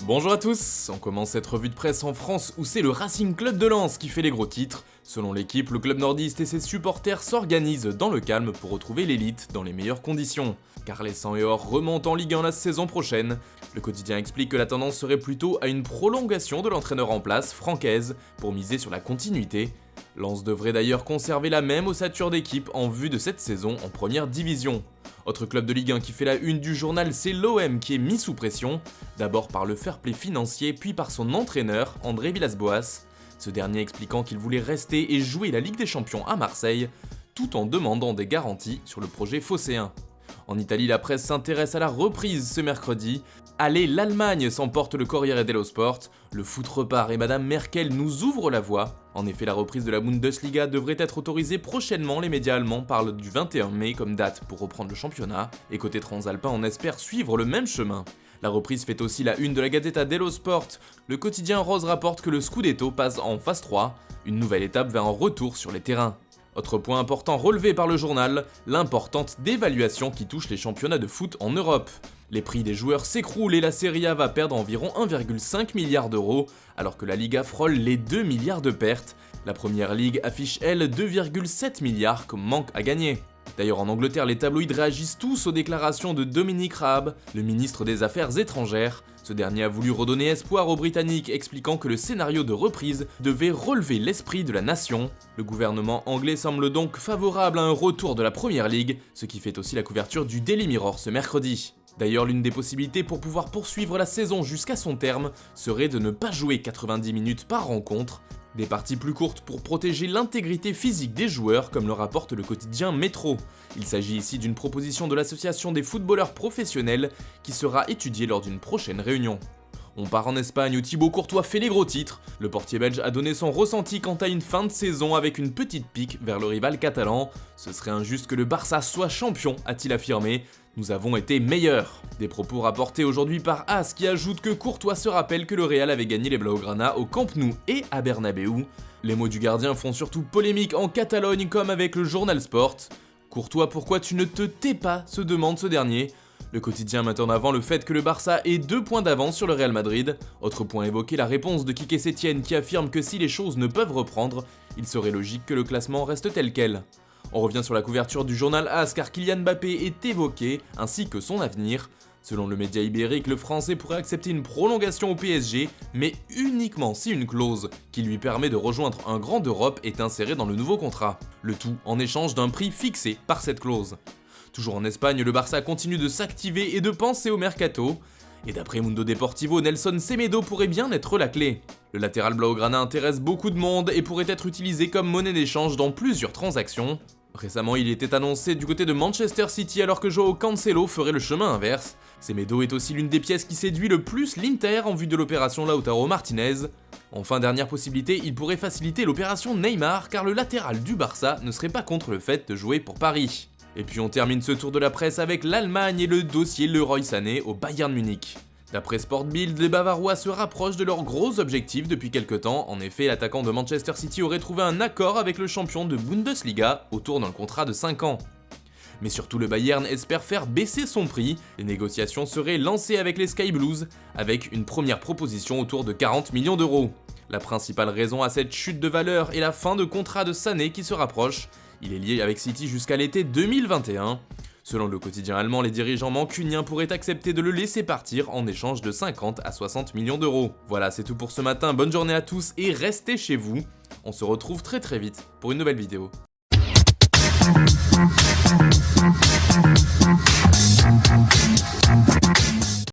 Bonjour à tous, on commence cette revue de presse en France où c'est le Racing Club de Lens qui fait les gros titres. Selon l'équipe, le club nordiste et ses supporters s'organisent dans le calme pour retrouver l'élite dans les meilleures conditions. Car les 100 et or remontent en Ligue 1 la saison prochaine. Le quotidien explique que la tendance serait plutôt à une prolongation de l'entraîneur en place, Francaise, pour miser sur la continuité. Lens devrait d'ailleurs conserver la même ossature d'équipe en vue de cette saison en première division. Autre club de Ligue 1 qui fait la une du journal, c'est l'OM qui est mis sous pression, d'abord par le fair play financier puis par son entraîneur, André Villas-Boas, ce dernier expliquant qu'il voulait rester et jouer la Ligue des Champions à Marseille, tout en demandant des garanties sur le projet phocéen. En Italie, la presse s'intéresse à la reprise ce mercredi. Allez, l'Allemagne s'emporte le Corriere dello Sport, le foot repart et Madame Merkel nous ouvre la voie. En effet, la reprise de la Bundesliga devrait être autorisée prochainement, les médias allemands parlent du 21 mai comme date pour reprendre le championnat, et côté transalpin on espère suivre le même chemin. La reprise fait aussi la une de la Gazzetta dello Sport, le quotidien rose rapporte que le Scudetto passe en phase 3, une nouvelle étape vers un retour sur les terrains. Autre point important relevé par le journal, l'importante dévaluation qui touche les championnats de foot en Europe. Les prix des joueurs s'écroulent et la Serie A va perdre environ 1,5 milliard d'euros, alors que la Liga frôle les 2 milliards de pertes. La Première Ligue affiche, elle, 2,7 milliards comme manque à gagner. D'ailleurs en Angleterre, les tabloïds réagissent tous aux déclarations de Dominic Raab, le ministre des Affaires étrangères. Ce dernier a voulu redonner espoir aux Britanniques, expliquant que le scénario de reprise devait relever l'esprit de la nation. Le gouvernement anglais semble donc favorable à un retour de la Première Ligue, ce qui fait aussi la couverture du Daily Mirror ce mercredi. D'ailleurs, l'une des possibilités pour pouvoir poursuivre la saison jusqu'à son terme serait de ne pas jouer 90 minutes par rencontre, des parties plus courtes pour protéger l'intégrité physique des joueurs, comme le rapporte le quotidien Métro. Il s'agit ici d'une proposition de l'association des footballeurs professionnels qui sera étudiée lors d'une prochaine réunion. On part en Espagne où Thibaut Courtois fait les gros titres. Le portier belge a donné son ressenti quant à une fin de saison avec une petite pique vers le rival catalan. Ce serait injuste que le Barça soit champion, a-t-il affirmé. Nous avons été meilleurs. Des propos rapportés aujourd'hui par AS qui ajoute que Courtois se rappelle que le Real avait gagné les Blaugrana au Camp Nou et à Bernabéu. Les mots du gardien font surtout polémique en Catalogne comme avec le journal Sport. Courtois, pourquoi tu ne te tais pas, se demande ce dernier. Le quotidien met en avant le fait que le Barça ait 2 points d'avance sur le Real Madrid. Autre point évoqué, la réponse de Quique Sétienne qui affirme que si les choses ne peuvent reprendre, il serait logique que le classement reste tel quel. On revient sur la couverture du journal AS car Kylian Mbappé est évoqué, ainsi que son avenir. Selon le média ibérique, le Français pourrait accepter une prolongation au PSG, mais uniquement si une clause qui lui permet de rejoindre un grand d'Europe est insérée dans le nouveau contrat. Le tout en échange d'un prix fixé par cette clause. Toujours en Espagne, le Barça continue de s'activer et de penser au mercato. Et d'après Mundo Deportivo, Nelson Semedo pourrait bien être la clé. Le latéral blaugrana intéresse beaucoup de monde et pourrait être utilisé comme monnaie d'échange dans plusieurs transactions. Récemment, il était annoncé du côté de Manchester City alors que Joao Cancelo ferait le chemin inverse. Semedo est aussi l'une des pièces qui séduit le plus l'Inter en vue de l'opération Lautaro Martinez. Enfin, dernière possibilité, il pourrait faciliter l'opération Neymar car le latéral du Barça ne serait pas contre le fait de jouer pour Paris. Et puis on termine ce tour de la presse avec l'Allemagne et le dossier Leroy Sané au Bayern Munich. D'après Sport Bild, les Bavarois se rapprochent de leurs gros objectifs depuis quelques temps. En effet, l'attaquant de Manchester City aurait trouvé un accord avec le champion de Bundesliga autour d'un contrat de 5 ans. Mais surtout, le Bayern espère faire baisser son prix. Les négociations seraient lancées avec les Sky Blues, avec une première proposition autour de 40 millions d'euros. La principale raison à cette chute de valeur est la fin de contrat de Sané qui se rapproche. Il est lié avec City jusqu'à l'été 2021. Selon le quotidien allemand, les dirigeants mancuniens pourraient accepter de le laisser partir en échange de 50 à 60 millions d'euros. Voilà, c'est tout pour ce matin, bonne journée à tous et restez chez vous. On se retrouve très vite pour une nouvelle vidéo.